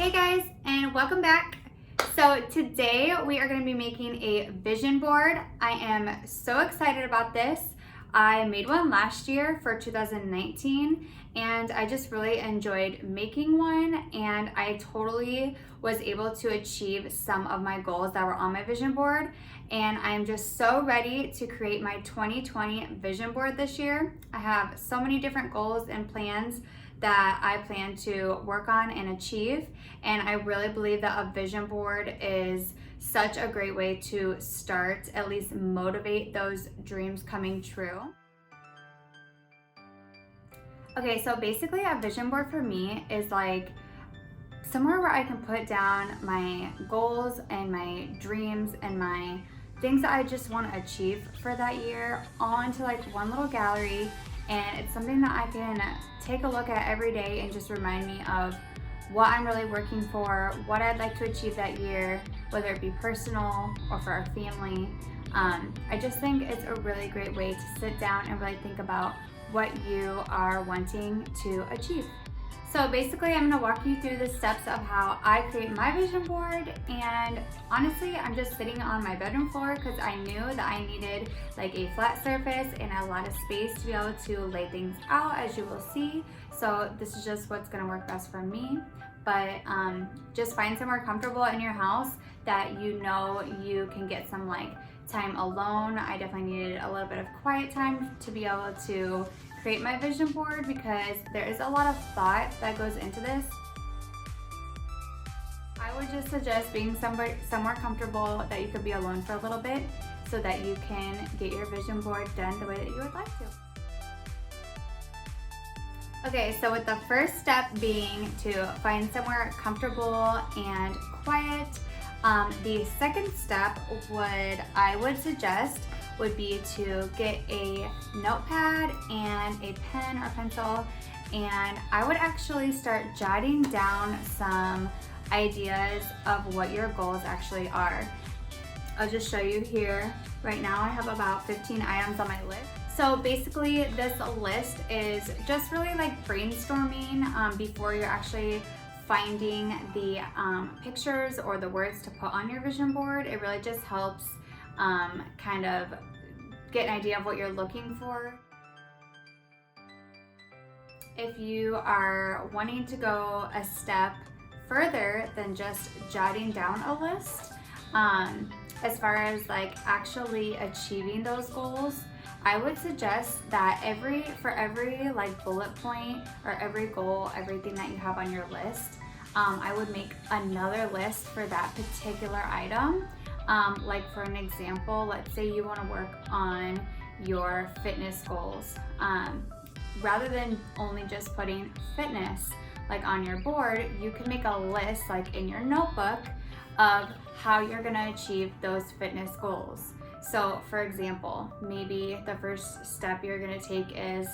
Hey guys, and welcome back. So today we are going to be making a vision board. I am so excited about this. I made one last year for 2019 and I just really enjoyed making one, and I totally was able to achieve some of my goals that were on my vision board, and I am just so ready to create my 2020 vision board this year. I have so many different goals and plans that I plan to work on and achieve, and I really believe that a vision board is such a great way to start, at least motivate those dreams coming true. Okay, so basically a vision board for me is like somewhere where I can put down my goals and my dreams and my things that I just want to achieve for that year onto like one little gallery, and it's something that I can take a look at every day and just remind me of what I'm really working for, what I'd like to achieve that year, whether it be personal or for our family. I just think it's a really great way to sit down and really think about what you are wanting to achieve. So basically I'm going to walk you through the steps of how I create my vision board, and honestly I'm just sitting on my bedroom floor because I knew that I needed like a flat surface and a lot of space to be able to lay things out, as you will see. So this is just what's going to work best for me. But just find somewhere comfortable in your house that you know you can get some like time alone. I definitely needed a little bit of quiet time to be able to create my vision board because there is a lot of thought that goes into this. I would just suggest being somewhere comfortable that you could be alone for a little bit so that you can get your vision board done the way that you would like to. Okay, so with the first step being to find somewhere comfortable and quiet, the second step I would suggest would be to get a notepad and a pen or pencil, and I would actually start jotting down some ideas of what your goals actually are. I'll just show you here. Right now I have about 15 items on my list. So basically this list is just really like brainstorming before you're actually finding the pictures or the words to put on your vision board. It really just helps kind of get an idea of what you're looking for. If you are wanting to go a step further than just jotting down a list, as far as like actually achieving those goals, I would suggest that for every like bullet point or every goal, everything that you have on your list, I would make another list for that particular item. Like for an example, let's say you want to work on your fitness goals. Rather than only just putting fitness like on your board, you can make a list like in your notebook of how you're going to achieve those fitness goals. So for example, maybe the first step you're going to take is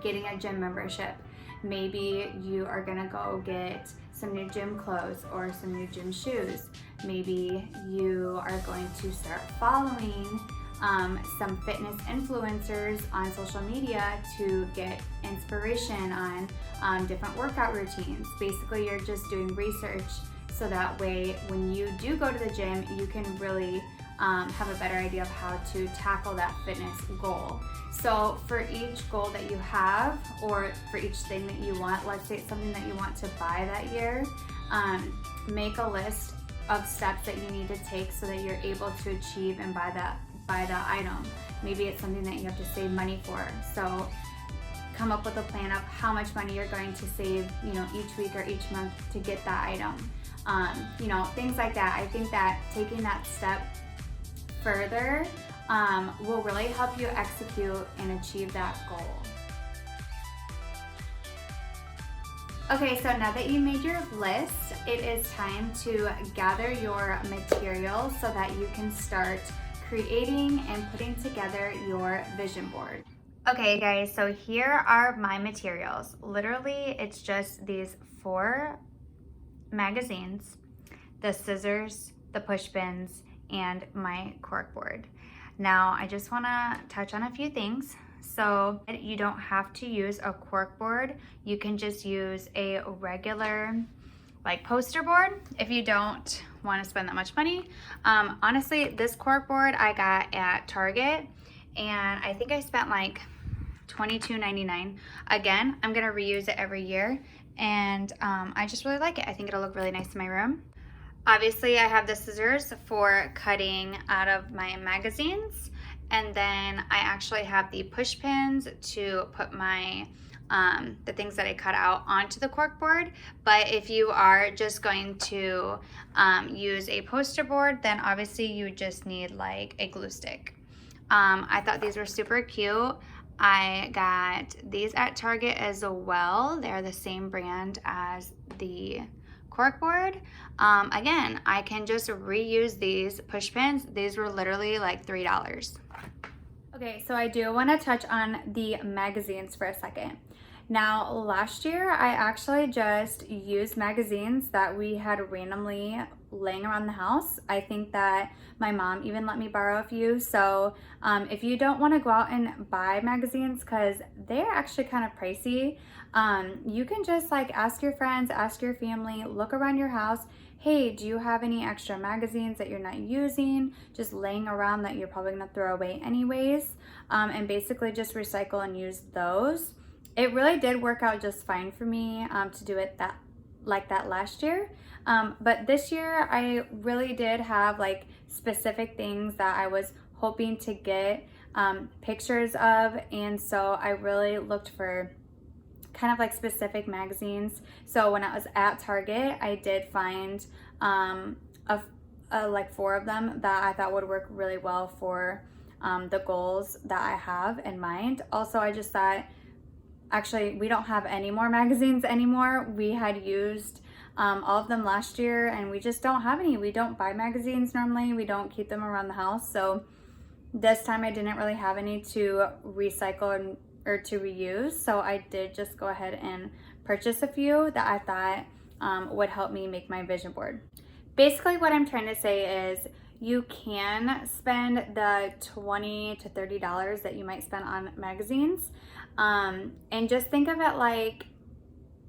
getting a gym membership. Maybe you are gonna go get some new gym clothes or some new gym shoes. Maybe you are going to start following some fitness influencers on social media to get inspiration on different workout routines. Basically, you're just doing research so that way when you do go to the gym, you can really have a better idea of how to tackle that fitness goal. So for each goal that you have, or for each thing that you want, let's say it's something that you want to buy that year, make a list of steps that you need to take so that you're able to achieve and buy that item. Maybe it's something that you have to save money for. So come up with a plan of how much money you're going to save, each week or each month to get that item. Things like that. I think that taking that step further will really help you execute and achieve that goal. Okay, so now that you made your list, it is time to gather your materials so that you can start creating and putting together your vision board. Okay guys, so here are my materials. Literally, it's just these 4 magazines, the scissors, the push pins, and my cork board. Now, I just wanna touch on a few things. So you don't have to use a cork board. You can just use a regular like poster board if you don't want to spend that much money. Honestly, this cork board I got at Target, and I think I spent like $22.99. Again, I'm gonna reuse it every year, and I just really like it. I think it'll look really nice in my room. Obviously, I have the scissors for cutting out of my magazines, and then I actually have the push pins to put my the things that I cut out onto the cork board. But if you are just going to use a poster board, then obviously you just need like a glue stick. I thought these were super cute. I got these at Target as well. They're the same brand as the cork board. Again, I can just reuse these push pins. These were literally like $3. Okay, so I do want to touch on the magazines for a second. Now, last year, I actually just used magazines that we had randomly laying around the house. I think that my mom even let me borrow a few. So if you don't want to go out and buy magazines, because they're actually kind of pricey, you can just like ask your friends, ask your family, look around your house. Hey, do you have any extra magazines that you're not using, just laying around that you're probably gonna throw away anyways? And basically just recycle and use those. It really did work out just fine for me to do it like that last year. But this year I really did have like specific things that I was hoping to get pictures of, and so I really looked for kind of like specific magazines. So when I was at Target, I did find like 4 of them that I thought would work really well for the goals that I have in mind. Also, I just thought, actually, we don't have any more magazines anymore. We had used all of them last year, and we just don't have any. We don't buy magazines normally. We don't keep them around the house. So this time I didn't really have any to recycle or to reuse. So I did just go ahead and purchase a few that I thought would help me make my vision board. Basically, what I'm trying to say is you can spend the $20 to $30 that you might spend on magazines, and just think of it like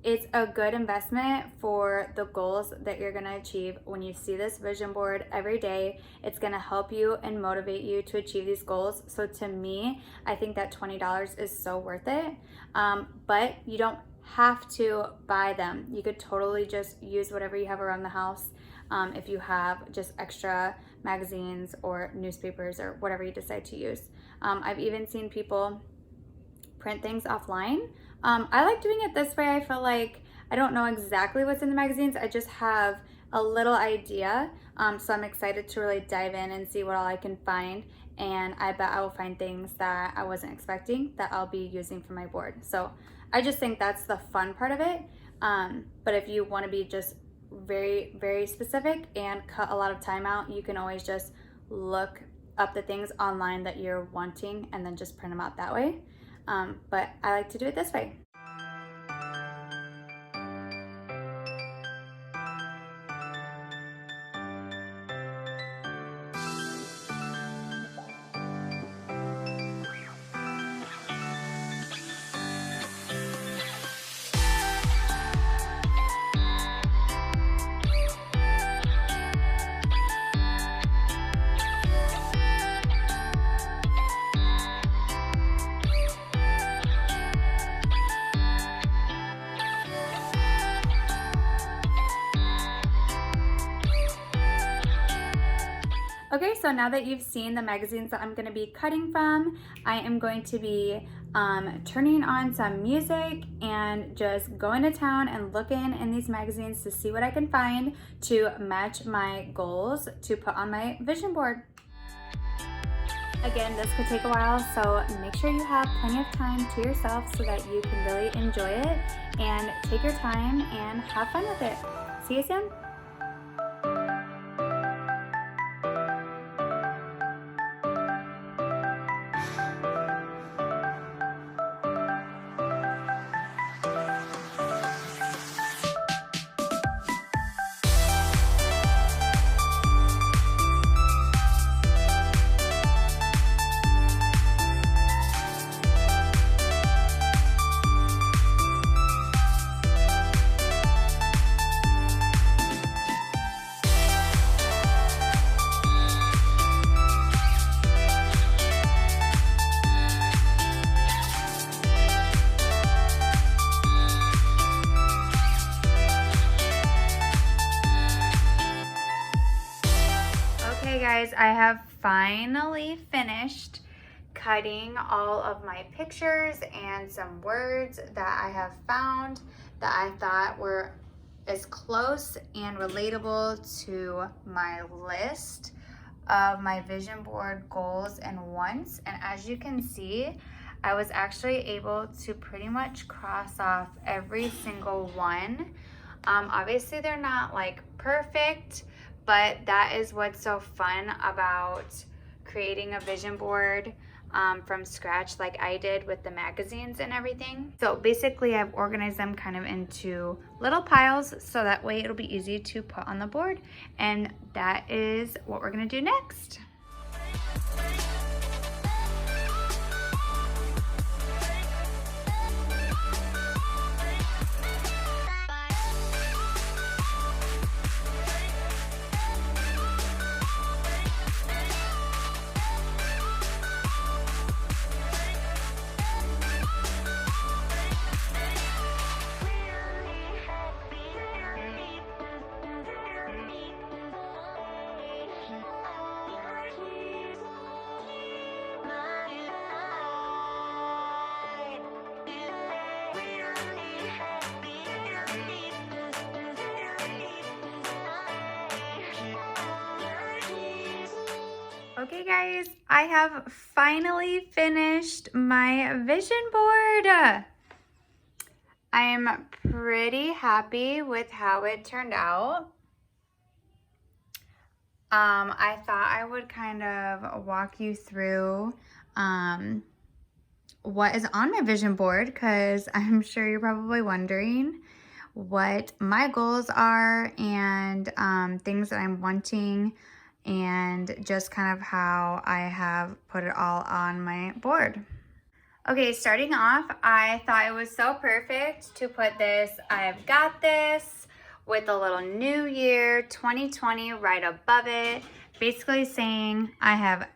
it's a good investment for the goals that you're gonna achieve. When you see this vision board every day, it's gonna help you and motivate you to achieve these goals. So to me, I think that $20 is so worth it, but you don't have to buy them. You could totally just use whatever you have around the house. If you have just extra magazines or newspapers or whatever you decide to use. I've even seen people print things offline. I like doing it this way. I feel like I don't know exactly what's in the magazines. I just have a little idea. So I'm excited to really dive in and see what all I can find. And I bet I will find things that I wasn't expecting that I'll be using for my board. So I just think that's the fun part of it. But if you want to be just very, very specific and cut a lot of time out, you can always just look up the things online that you're wanting and then just print them out that way. But I like to do it this way. Okay, so now that you've seen the magazines that I'm going to be cutting from, I am going to be turning on some music and just going to town and looking in these magazines to see what I can find to match my goals to put on my vision board. Again, this could take a while, so make sure you have plenty of time to yourself so that you can really enjoy it and take your time and have fun with it. See you soon. guys, I have finally finished cutting all of my pictures and some words that I have found that I thought were as close and relatable to my list of my vision board goals and wants. And as you can see, I was actually able to pretty much cross off every single one. Obviously they're not like perfect, but that is what's so fun about creating a vision board from scratch like I did with the magazines and everything. So basically I've organized them kind of into little piles so that way it'll be easy to put on the board, and that is what we're gonna do next. Okay guys, I have finally finished my vision board. I am pretty happy with how it turned out. I thought I would kind of walk you through what is on my vision board, because I'm sure you're probably wondering what my goals are and things that I'm wanting, and just kind of how I have put it all on my board. Okay, starting off, I thought it was so perfect to put this "I've got this" with a little New Year 2020 right above it, basically saying I have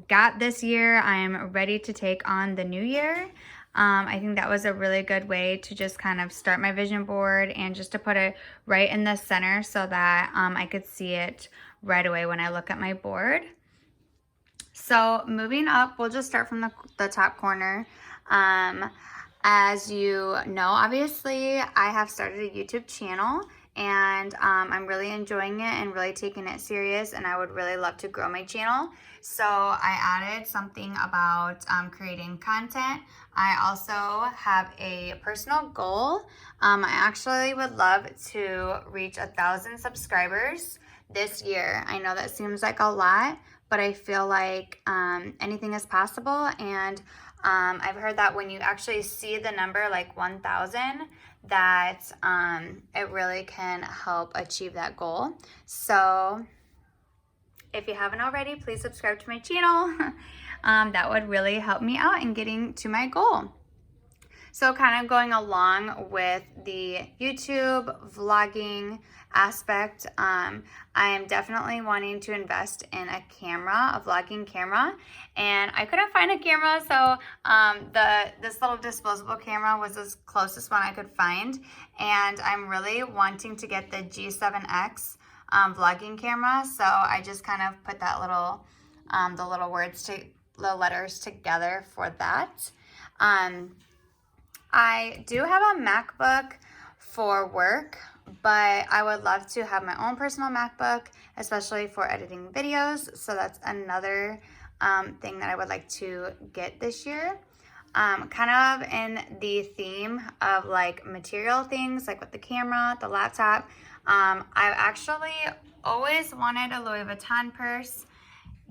got this year, I am ready to take on the new year. I think that was a really good way to just kind of start my vision board, and just to put it right in the center so that I could see it right away when I look at my board. So moving up, we'll just start from the top corner. As you know, obviously, I have started a YouTube channel, and I'm really enjoying it and really taking it serious, and I would really love to grow my channel. So I added something about creating content. I also have a personal goal. I actually would love to reach 1,000 subscribers this year. I know that seems like a lot, but I feel like anything is possible, and I've heard that when you actually see the number like 1,000, that it really can help achieve that goal. So if you haven't already, please subscribe to my channel. That would really help me out in getting to my goal. So kind of going along with the YouTube vlogging aspect, I am definitely wanting to invest in a camera, a vlogging camera, and I couldn't find a camera, so this little disposable camera was the closest one I could find, and I'm really wanting to get the G7X vlogging camera. So I just kind of put that little the letters together for that. I do have a MacBook for work, but I would love to have my own personal MacBook, especially for editing videos. So that's another thing that I would like to get this year. Kind of in the theme of like material things, like with the camera, the laptop. I've actually always wanted a Louis Vuitton purse.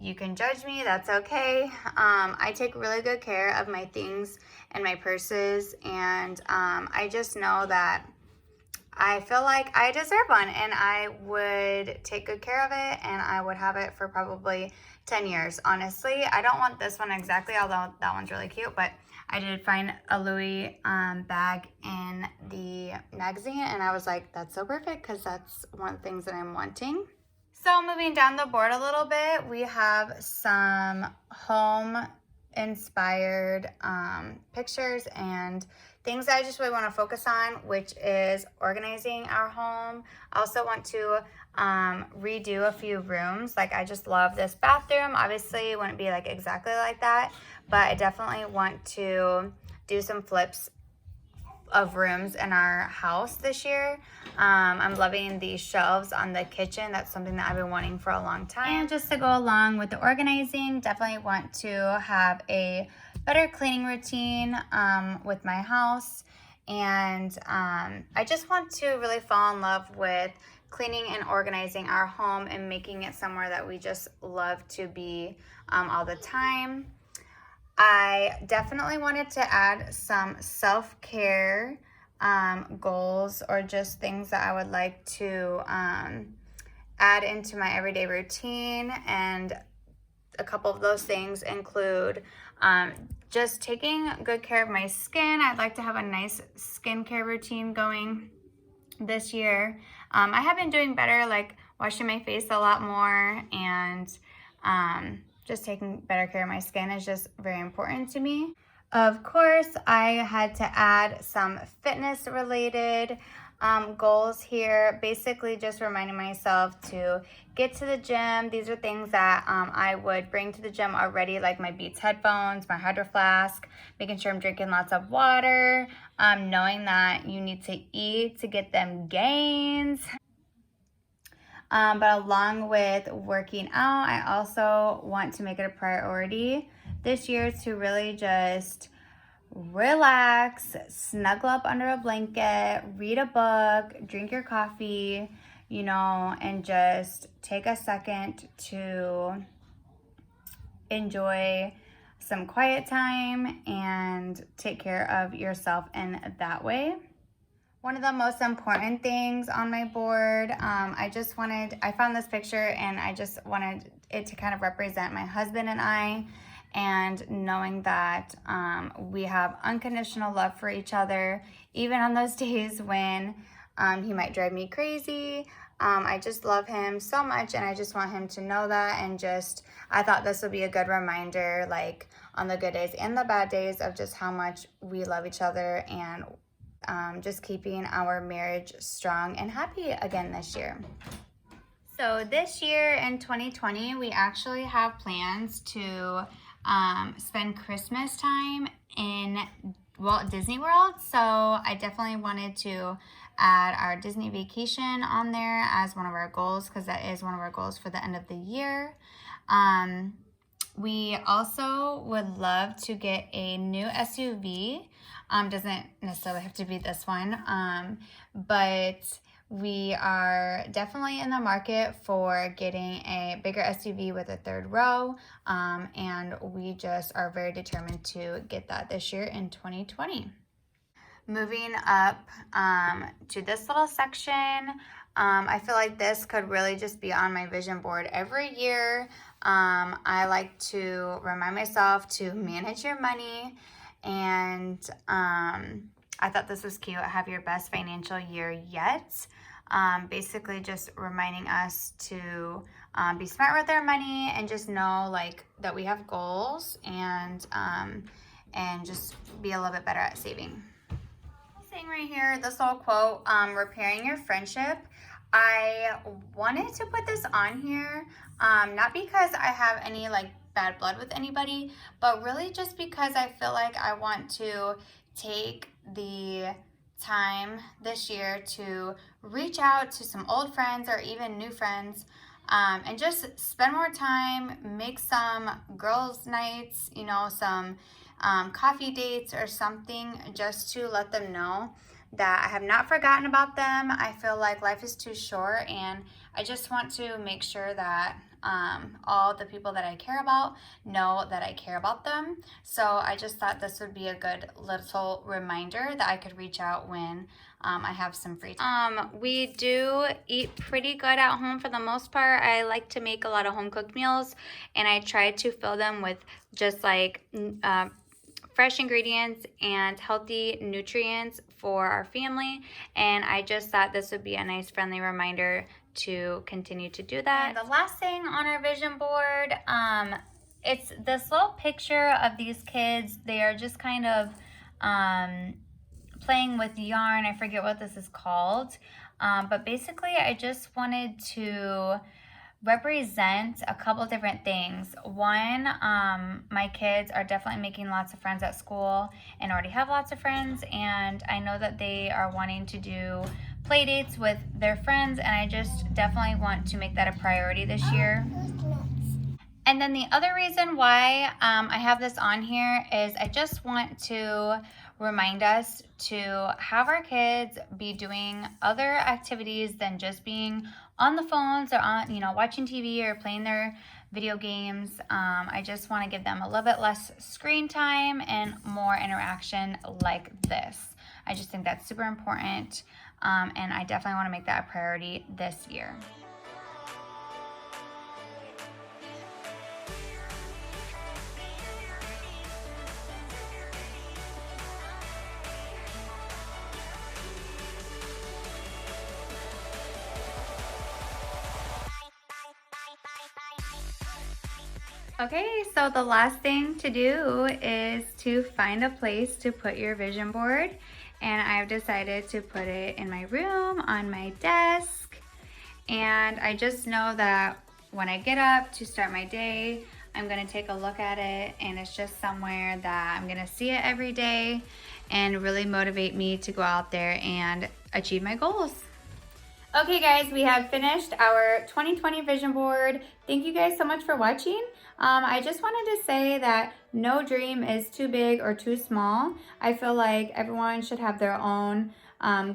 You can judge me, that's okay. I take really good care of my things and my purses, and I just know that I feel like I deserve one, and I would take good care of it, and I would have it for probably 10 years, honestly. I don't want this one exactly, although that one's really cute, but I did find a Louis bag in the magazine, and I was like, that's so perfect, because that's one of the things that I'm wanting. So moving down the board a little bit, we have some home inspired pictures and things that I just really want to focus on, which is organizing our home. I also want to redo a few rooms. Like, I just love this bathroom. Obviously it wouldn't be like exactly like that, but I definitely want to do some flips of rooms in our house this year. I'm loving these shelves on the kitchen. That's something that I've been wanting for a long time. And just to go along with the organizing, definitely want to have a better cleaning routine with my house. And I just want to really fall in love with cleaning and organizing our home and making it somewhere that we just love to be all the time. I definitely wanted to add some self-care goals, or just things that I would like to add into my everyday routine. And a couple of those things include just taking good care of my skin. I'd like to have a nice skincare routine going this year. I have been doing better, like washing my face a lot more, and just taking better care of my skin is just very important to me. Of course, I had to add some fitness related goals here. Basically just reminding myself to get to the gym. These are things that I would bring to the gym already, like my Beats headphones, my Hydro Flask, making sure I'm drinking lots of water, knowing that you need to eat to get them gains. But along with working out, I also want to make it a priority this year to really just relax, snuggle up under a blanket, read a book, drink your coffee, you know, and just take a second to enjoy some quiet time and take care of yourself in that way. One of the most important things on my board, I found this picture and I just wanted it to kind of represent my husband and I, and knowing that we have unconditional love for each other, even on those days when he might drive me crazy. I just love him so much, and I just want him to know that. And I thought this would be a good reminder, like on the good days and the bad days, of just how much we love each other, and just keeping our marriage strong and happy again this year. So this year in 2020, we actually have plans to spend Christmas time in Walt Disney World. So I definitely wanted to add our Disney vacation on there as one of our goals, because that is one of our goals for the end of the year. We also would love to get a new SUV. Doesn't necessarily have to be this one, but we are definitely in the market for getting a bigger SUV with a third row, and we just are very determined to get that this year in 2020. Moving up to this little section, I feel like this could really just be on my vision board every year. I like to remind myself to manage your money, and I thought this was cute. Have your best financial year yet. Basically just reminding us to be smart with our money, and just know like that we have goals, and just be a little bit better at saving. Saying right here, this little quote, repairing your friendship. I wanted to put this on here, not because I have any like bad blood with anybody, but really just because I feel like I want to take the time this year to reach out to some old friends or even new friends, and just spend more time, make some girls' nights, you know, some coffee dates or something, just to let them know that I have not forgotten about them. I feel like life is too short, and I just want to make sure that all the people that I care about know that I care about them. So I just thought this would be a good little reminder that I could reach out when I have some free time. We do eat pretty good at home for the most part. I like to make a lot of home cooked meals, and I try to fill them with just like fresh ingredients and healthy nutrients for our family, and I just thought this would be a nice friendly reminder to continue to do that. And the last thing on our vision board, it's this little picture of these kids. They are just kind of playing with yarn. I forget what this is called. But basically I just wanted to represent a couple different things. One, my kids are definitely making lots of friends at school and already have lots of friends, and I know that they are wanting to do play dates with their friends, and I just definitely want to make that a priority this year. And then the other reason why I have this on here is I just want to remind us to have our kids be doing other activities than just being on the phones or on, watching TV or playing their video games. I just want to give them a little bit less screen time and more interaction like this. I just think that's super important, and I definitely want to make that a priority this year. Okay, so the last thing to do is to find a place to put your vision board, and I've decided to put it in my room, on my desk, and I just know that when I get up to start my day, I'm gonna take a look at it, and it's just somewhere that I'm gonna see it every day and really motivate me to go out there and achieve my goals. Okay guys, we have finished our 2020 vision board. Thank you guys so much for watching. I just wanted to say that no dream is too big or too small. I feel like everyone should have their own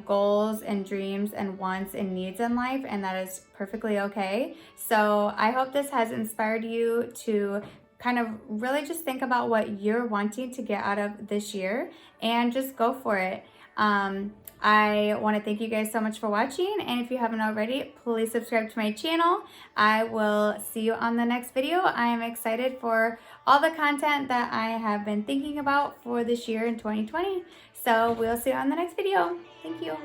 goals and dreams and wants and needs in life, and that is perfectly okay. So I hope this has inspired you to kind of really just think about what you're wanting to get out of this year and just go for it. I want to thank you guys so much for watching, and if you haven't already, please subscribe to my channel. I will see you on the next video. I am excited for all the content that I have been thinking about for this year in 2020. So we'll see you on the next video. Thank you.